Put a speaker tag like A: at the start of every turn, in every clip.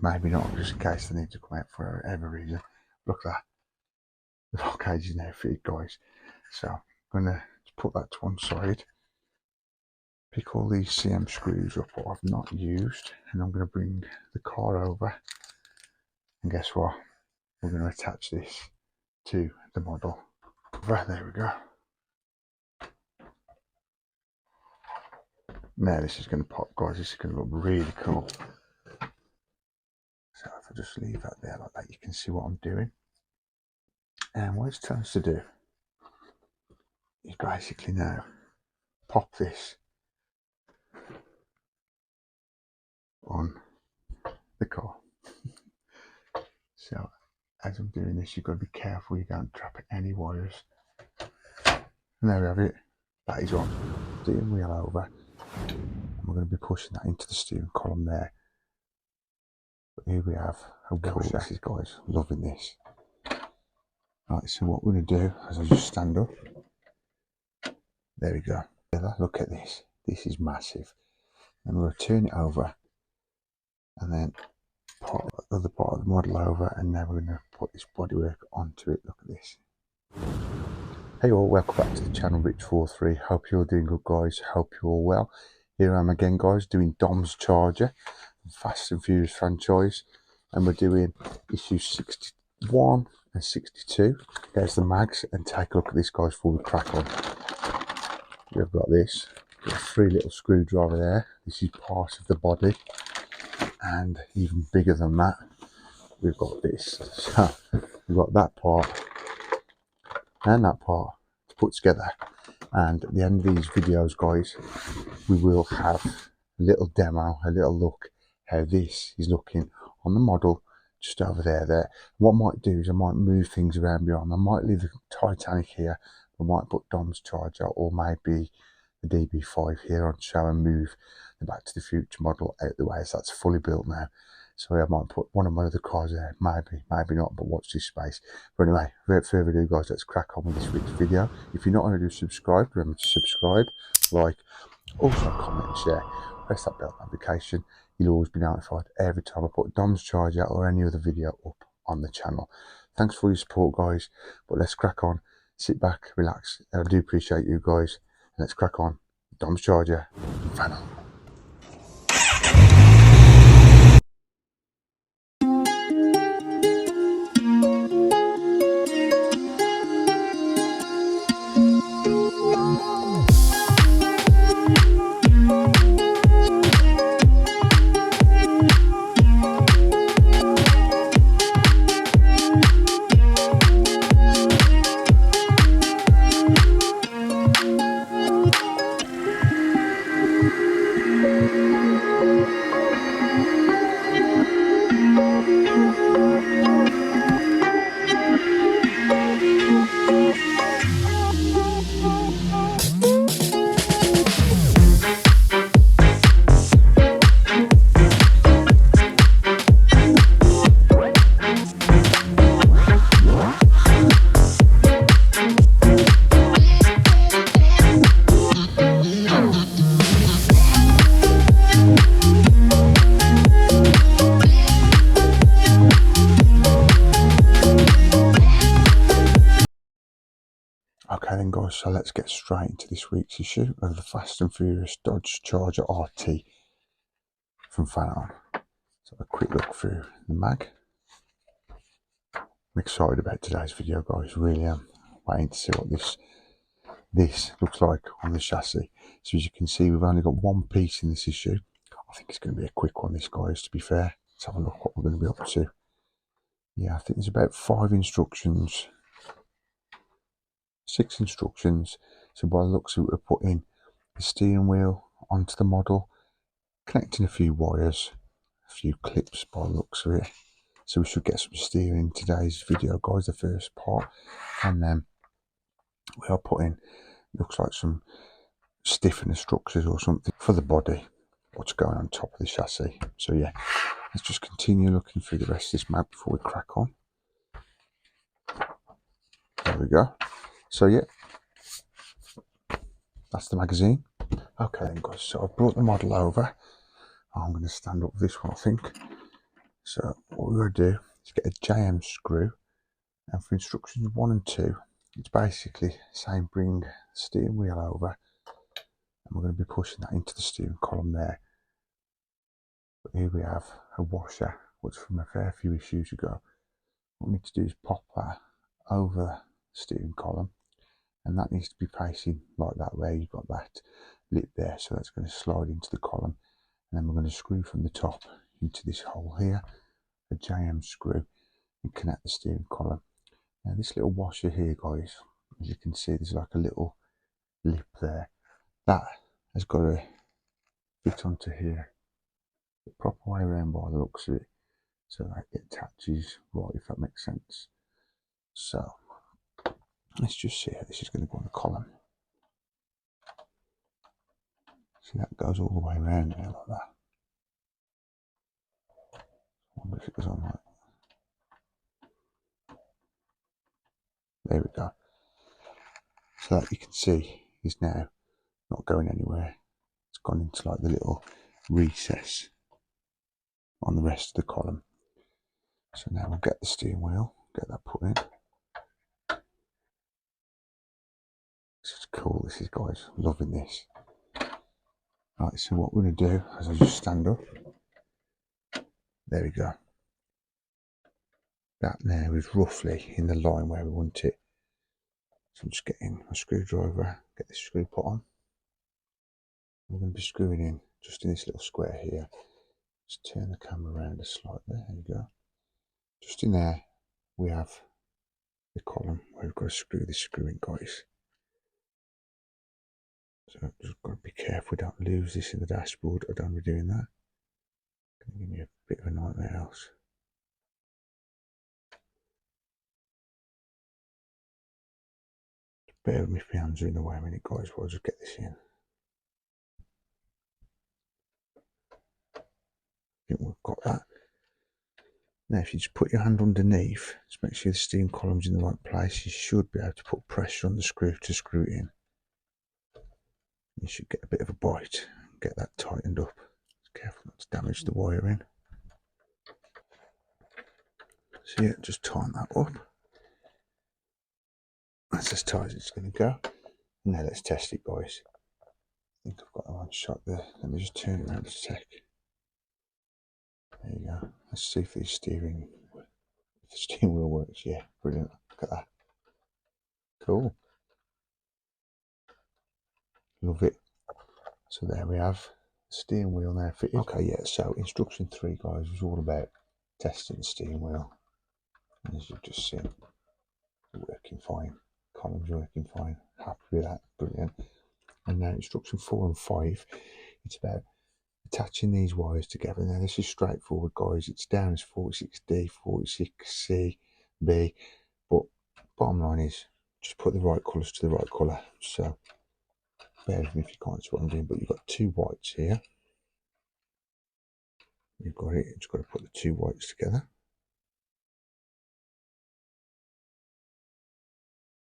A: Maybe not, just in case they need to come out for whatever reason. Look at that. The roll cage is now fitted, guys. So I'm going to put that to one side. Pick all these CM screws up that I've not used, and I'm going to bring the car over. And guess what? We're going to attach this to the model. Right, there we go. Now this is going to pop, guys. This is going to look really cool. So if I just leave that there like that, you can see what I'm doing. And what it's telling us to do is basically now pop this on the car. So as I'm doing this, you've got to be careful you don't trap any wires. And there we have it. That is on. Steering wheel over. And we're going to be pushing that into the steering column there. But here we have a wheel chassis, guys. Loving this. Right, so what we're going to do is I just stand up. There we go. Look at this. This is massive. And we'll turn it over and then pop the other part of the model over, and now we're going to put this bodywork onto it. Look at this. Hey all, welcome back to the channel, Rich43. Hope you're doing good, guys. Hope you're all well. Here I am again, guys, doing Dom's Charger, Fast and Furious franchise, and we're doing issues 61 and 62. There's the mags, and take a look at this, guys, before we crack on. We've got this. Got a 3 little screwdriver there. This is part of the body, and even bigger than that, we've got this. So we've got that part and that part to put together. And at the end of these videos, guys, we will have a little demo, a little look how this is looking on the model just over there. What I might do is I might move things around beyond. I might leave the Titanic here. I might put Dom's Charger or maybe the DB5 here on show and move the Back to the Future model out the way, so that's fully built now. So I might put one of my other cars there, maybe not, but watch this space. But anyway, without further ado, guys, let's crack on with this week's video. If you're not already subscribed, remember to subscribe, like, also comment and share. Press that bell notification. You'll always be notified every time I put Dom's Charger or any other video up on the channel. Thanks for your support, guys, but let's crack on. Sit back, relax, and I do appreciate you guys. Let's crack on. Dom's Charger, Fanhome. Okay then, guys, so let's get straight into this week's issue of the Fast and Furious Dodge Charger RT from Fanhome. So a quick look through the mag. I'm excited about today's video, guys, really am. Waiting to see what this looks like on the chassis. So as you can see, we've only got one piece in this issue. I think it's going to be a quick one, this, guys, to be fair. Let's have a look what we're going to be up to. Yeah, I think there's about 5 instructions. 6 instructions. So by the looks of it, we're putting the steering wheel onto the model, connecting a few wires, a few clips by the looks of it. So we should get some steering in today's video, guys, the first part. And then we are putting, looks like some stiffener structures or something for the body, what's going on top of the chassis. So yeah, let's just continue looking through the rest of this map before we crack on. There we go. So yeah, that's the magazine. Okay then, guys, so I've brought the model over. I'm going to stand up with this one, I think. So what we're going to do is get a JM screw, and for instructions 1 and 2, it's basically saying bring the steering wheel over, and we're going to be pushing that into the steering column there. But here we have a washer, which from a fair few issues ago. What we need to do is pop that over the steering column, and that needs to be facing like that, where you've got that lip there, so that's going to slide into the column. And then we're going to screw from the top into this hole here, a JM screw, and connect the steering column. Now this little washer here, guys, as you can see, there's like a little lip there. That has got to fit onto here the proper way around by the looks of it, so that it attaches right, if that makes sense. So let's just see how this is going to go on the column. See, that goes all the way around there like that. I wonder if it goes on like that. There we go. So that you can see is now not going anywhere. It's gone into like the little recess on the rest of the column. So now we'll get the steering wheel, get that put in. This is cool, this is, guys, loving this. Right, so what we're going to do is I just stand up. There we go. That now is roughly in the line where we want it. So I'm just getting my screwdriver, get this screw put on. We're going to be screwing in just in this little square here. Just turn the camera around a slightly. There you go. Just in there we have the column where we've got to screw this screw in, guys. So just got to be careful we don't lose this in the dashboard. I don't be doing that. Gonna give me a bit of a nightmare else. Bear with me if my hands are in the way a minute, guys, while I just get this in. I think we've got that. Now if you just put your hand underneath, just make sure the steering column's in the right place, you should be able to put pressure on the screw to screw it in. You should get a bit of a bite and get that tightened up. Just careful not to damage the wiring. So yeah, just tighten that up. That's as tight as it's going to go. Now let's test it, guys. I think I've got the one shot there. Let me just turn it around a sec. There you go. Let's see if the steering wheel works. Yeah, brilliant. Look at that. Cool. Love it. So there we have the steering wheel now fitted. Okay, yeah, so instruction 3, guys, was all about testing the steering wheel. And as you've just seen, it's working fine. Column's working fine. Happy with that. Brilliant. And now instruction 4 and 5, it's about attaching these wires together. Now this is straightforward, guys. It's down as 46D, 46C, B, but bottom line is just put the right colours to the right colour. So bear with me if you can't see what I'm doing, but you've got 2 whites here. You've got it, you've just got to put the 2 whites together.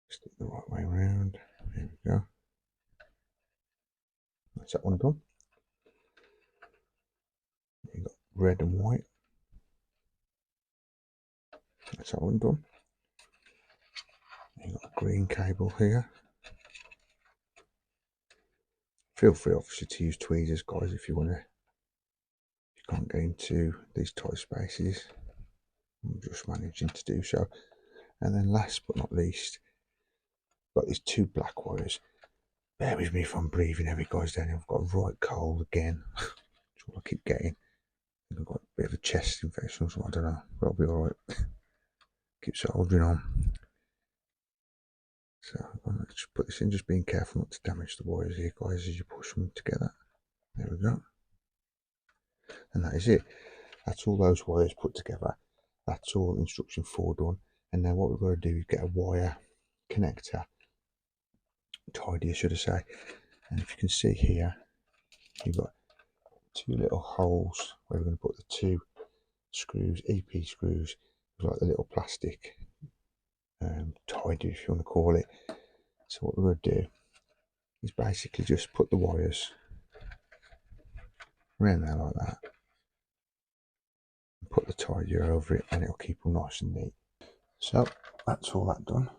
A: Stick the right way around. There we go. That's that one done. You've got red and white. That's that one done. You've got a green cable here. Feel free obviously to use tweezers, guys, if you want to. You can't get into these tight spaces. I'm just managing to do so. And then last but not least, got these 2 black wires. Bear with me if I'm breathing heavy, guys, down here. I've got a right cold again. That's all I keep getting. I think I've got a bit of a chest infection or something, I don't know, but I'll be alright. Keep soldering on. So I'm going to just put this in, just being careful not to damage the wires here, guys, as you push them together. There we go. And that is it. That's all those wires put together. That's all instruction 4 done. And now what we've got to do is get a wire connector, tidy should I say. And if you can see here, you've got 2 little holes where we're going to put the 2 screws, EP screws, like the little plastic tidy, if you want to call it. So what we're going to do is basically just put the wires around there like that, and put the the tidier over it, and it'll keep them nice and neat. So that's all that done.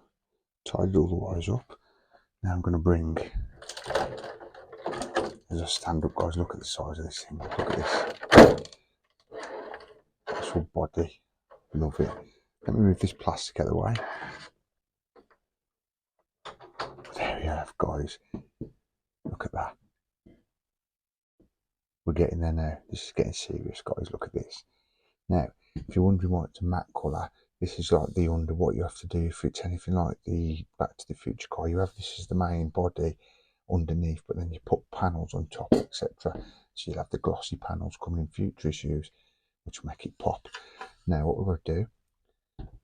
A: Tidied all the wires up. Now I'm going to bring, as I stand up, guys, look at the size of this thing. Look at this. Actual body. Love it. Let me move this plastic out of the way. There we have, guys. Look at that. We're getting there now. This is getting serious, guys. Look at this. Now, if you're wondering why it's a matte colour, this is like the under what you have to do if it's anything like the Back to the Future car. You have this as the main body underneath, but then you put panels on top, etc. So you'll have the glossy panels coming in future issues, which will make it pop. Now, what we're going to do,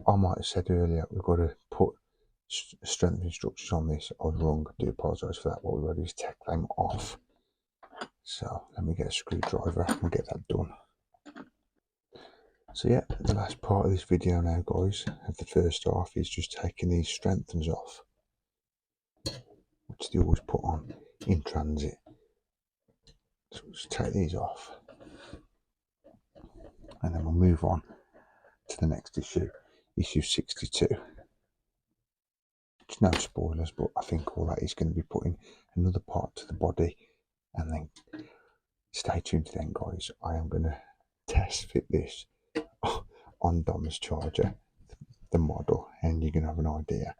A: I might have said earlier, we've got to put strengthening structures on this. I was wrong. I do apologise for that. What we've got to do is take them off. So let me get a screwdriver and get that done. So yeah, the last part of this video now, guys, of the first half is just taking these strengtheners off, which they always put on in transit. So we'll just take these off, and then we'll move on to the next issue, issue 62. It's no spoilers, but I think all that is going to be putting another part to the body, and then stay tuned to then, guys. I am going to test fit this on Dom's charger, the model, and you're going to have an idea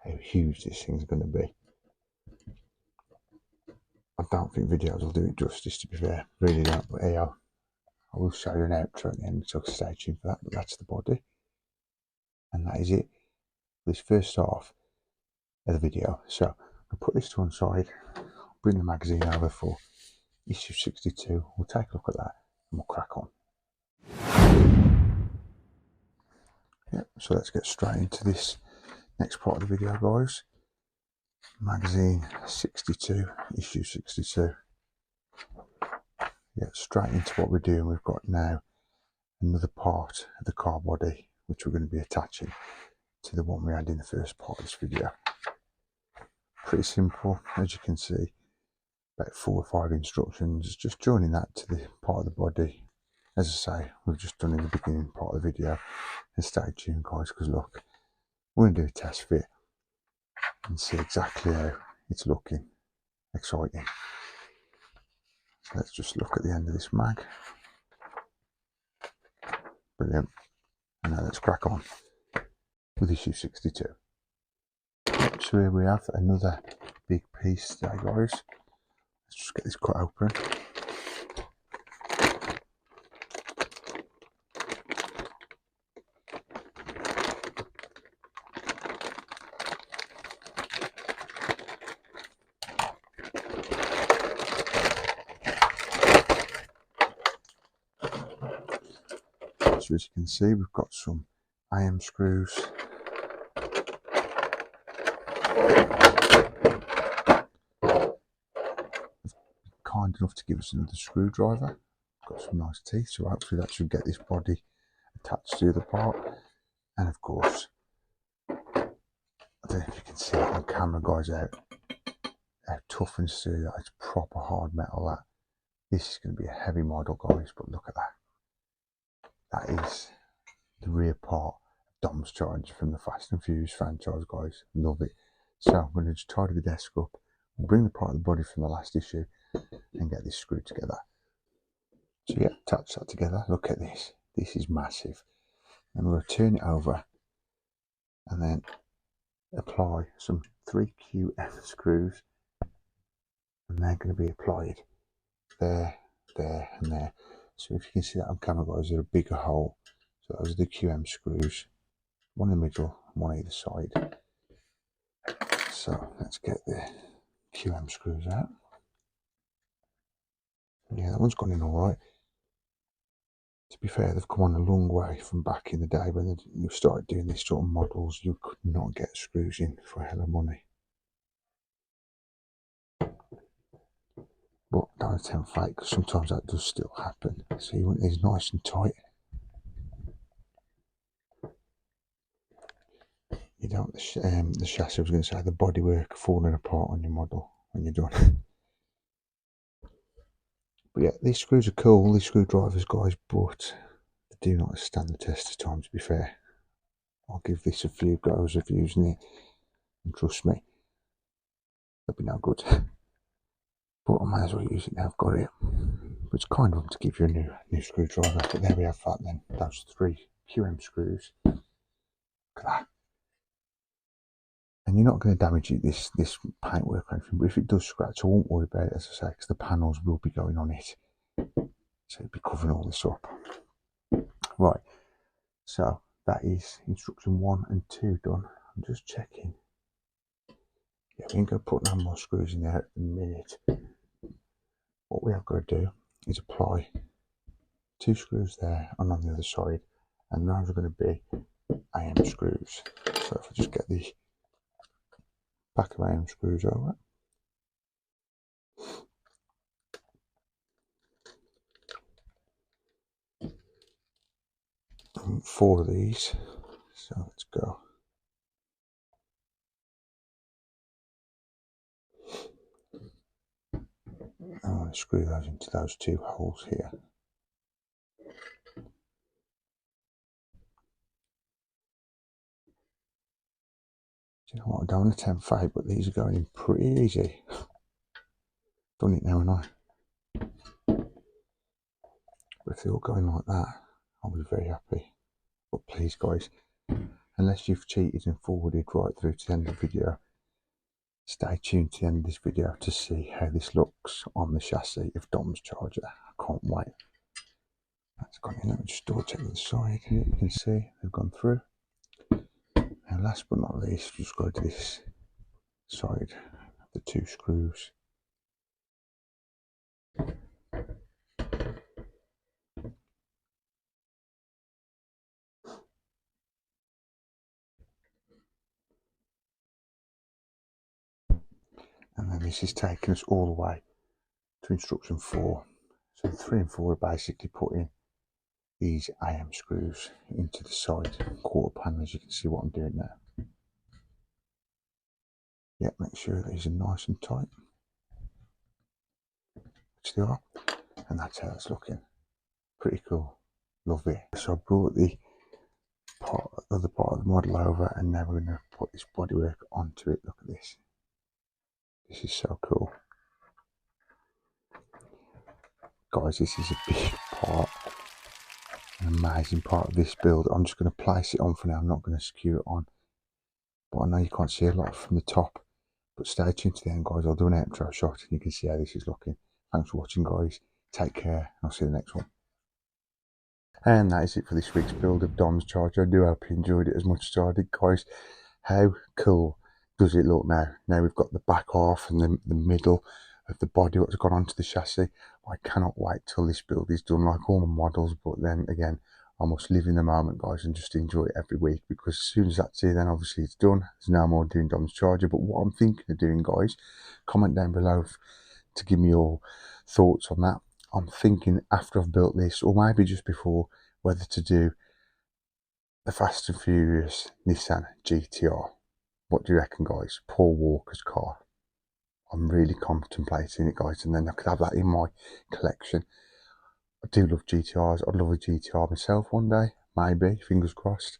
A: how huge this thing's going to be. I don't think videos will do it justice, to be fair, really don't, but hey, I will show you an outro at the end, so stay tuned for that. But that's the body, and that is it for this first half of the video. So I'll put this to one side, bring the magazine over for issue 62, we'll take a look at that and we'll crack on. Yep, so let's get straight into this next part of the video, guys. Magazine 62, issue 62. Yeah, straight into what we're doing. We've got now another part of the car body, which we're going to be attaching to the one we had in the first part of this video. Pretty simple, as you can see, about 4 or 5 instructions, just joining that to the part of the body. As I say, we've just done in the beginning part of the video. And stay tuned, guys, because look, we're going to do a test fit and see exactly how it's looking. Exciting. So let's just look at the end of this mag. Brilliant. And now let's crack on with issue 62. So here we have another big piece there, guys. Let's just get this cut open. So as you can see, we've got some IM screws. Kind enough to give us another screwdriver. Got some nice teeth, so hopefully that should get this body attached to the part. And of course, I don't know if you can see it on camera, guys, how tough and sturdy that is. Proper hard metal. That this is going to be a heavy model, guys, but look at that. That is the rear part of Dom's charger from the Fast and Furious franchise, guys. Love it. So I'm going to just tidy the desk up, bring the part of the body from the last issue, and get this screwed together. So yeah, attach that together. Look at this. This is massive. And we'll turn it over and then apply some 3QF screws, and they're going to be applied there, there, and there. So if you can see that on camera, guys, they're a bigger hole. So those are the QM screws, one in the middle, one either side. So let's get the QM screws out. Yeah, that one's gone in all right. To be fair, they've come on a long way from back in the day when you started doing these sort of models. You could not get screws in for a hell of money. But don't attempt fake, because sometimes that does still happen. So you want these nice and tight. You don't the chassis, I was going to say, the bodywork falling apart on your model when you're done. But yeah, these screws are cool, these screwdrivers, guys, but They do not stand the test of time, to be fair. I'll give this a few goes of using it, and trust me, they'll be no good. But I might as well use it now I've got it. But it's kind of them to give you a new screwdriver. But there we have that then. Those 3 QM screws. Look at that. And you're not going to damage it, this paintwork or anything, but if it does scratch, I won't worry about it, as I say, because the panels will be going on it. So it'll be covering all this up. Right, so that is instruction 1 and 2 done. I'm just checking. Yeah, we ain't going to put no more screws in there at the minute. What we have got to do is apply 2 screws there and on the other side, and those are going to be AM screws. So if I just get the back of AM screws over, and 4 of these. So let's go. I want to screw those into those 2 holes here. Do you know what? I don't want to tempt fate, but these are going in pretty easy. Done it now and I. But if they all go in like that, I'll be very happy. But please, guys, unless you've cheated and forwarded right through to the end of the video, stay tuned to the end of this video to see how this looks on the chassis of Dom's Charger. I can't wait. That's gone in. Let me just double check the side here. You can see they've gone through. And last but not least, just go to this side of the 2 screws. And then this is taking us all the way to instruction 4. So 3 and 4 are basically putting these AM screws into the side quarter panel, as you can see what I'm doing now. Yeah, make sure these are nice and tight, which they are, and that's how it's looking. Pretty cool, love it. So I brought the other part of the model over, and now we're going to put this bodywork onto it. Look at this. This is so cool. Guys, this is a big part, an amazing part of this build. I'm just going to place it on for now. I'm not going to skew it on, but I know you can't see a lot from the top. But stay tuned to the end, guys. I'll do an outro shot and you can see how this is looking. Thanks for watching, guys. Take care, and I'll see you in the next one. And that is it for this week's build of Dom's Charger. I do hope you enjoyed it as much as I did, guys. How cool does it look now? Now we've got the back half and the middle of the body what's gone onto the chassis. I cannot wait till this build is done, like all my models. But then again, I must live in the moment, guys, and just enjoy it every week, because as soon as that's it, then obviously it's done. There's no more doing Dom's Charger. But what I'm thinking of doing, guys, comment down below to give me your thoughts on that. I'm thinking after I've built this, or maybe just before, whether to do the Fast and Furious Nissan GTR. What do you reckon, guys? Paul Walker's car. I'm really contemplating it, guys, and then I could have that in my collection. I do love GTRs. I'd love a GTR myself one day, maybe, fingers crossed.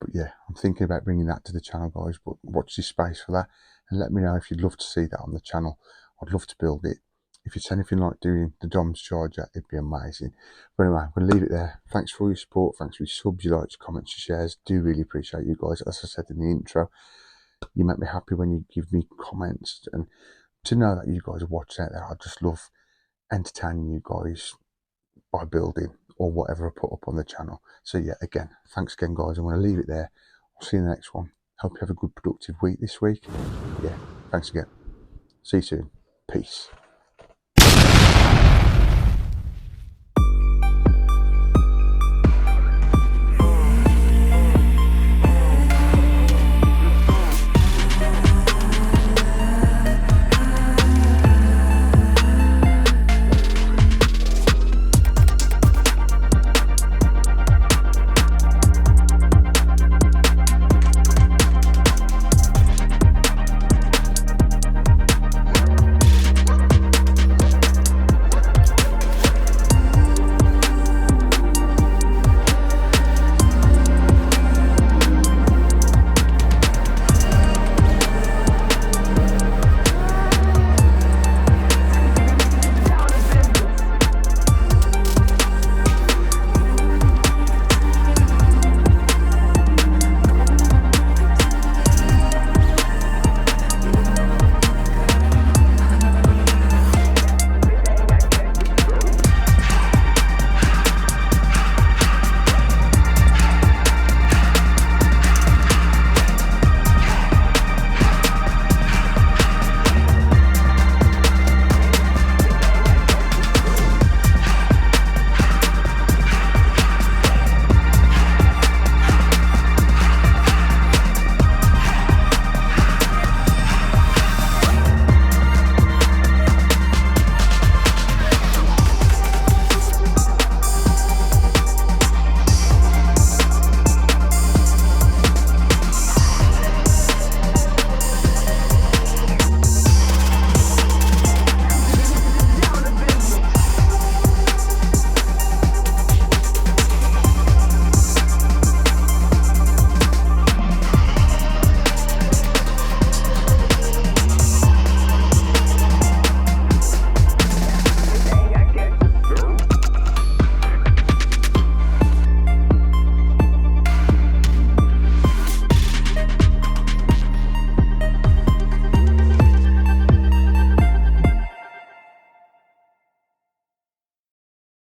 A: But yeah, I'm thinking about bringing that to the channel, guys, but watch this space for that, and let me know if you'd love to see that on the channel. I'd love to build it. If it's anything like doing the Dom's Charger, it'd be amazing. But anyway, I'm going to leave it there. Thanks for all your support. Thanks for your subs, your likes, comments, your shares. Do really appreciate you guys. As I said in the intro, you make me happy when you give me comments, and to know that you guys are watching out there, I just love entertaining you guys by building or whatever I put up on the channel. So yeah, again, thanks again, guys. I'm going to leave it there. I'll see you in the next one. Hope you have a good productive week this week. Yeah, thanks again. See you soon. Peace.